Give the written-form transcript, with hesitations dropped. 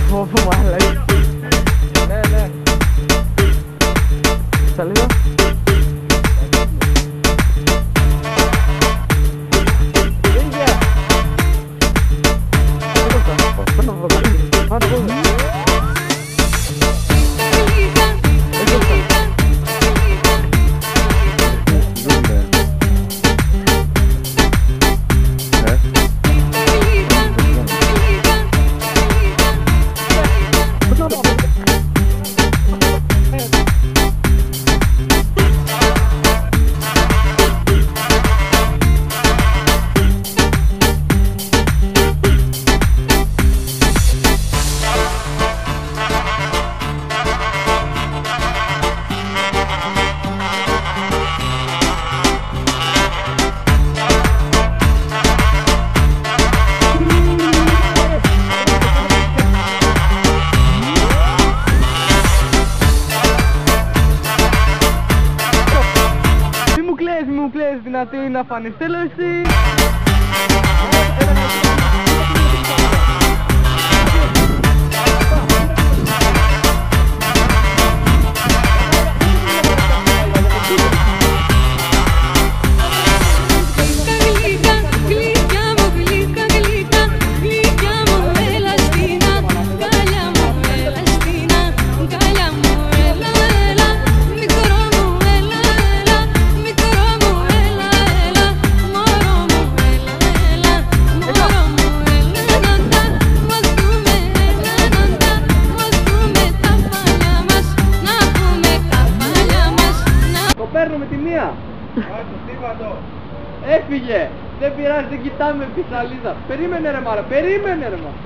Φόβο μάλλον. Ναι. Στα λίγο. Μη μου κλαις δυνατή να φανείς, θέλω εσύ. Παίρνω με τη μία. Έφυγε. Δεν πειράζει, δεν κοιτάμε πισαλίδα. Περίμενε ρε μάρα, περίμενε ρε μάρα.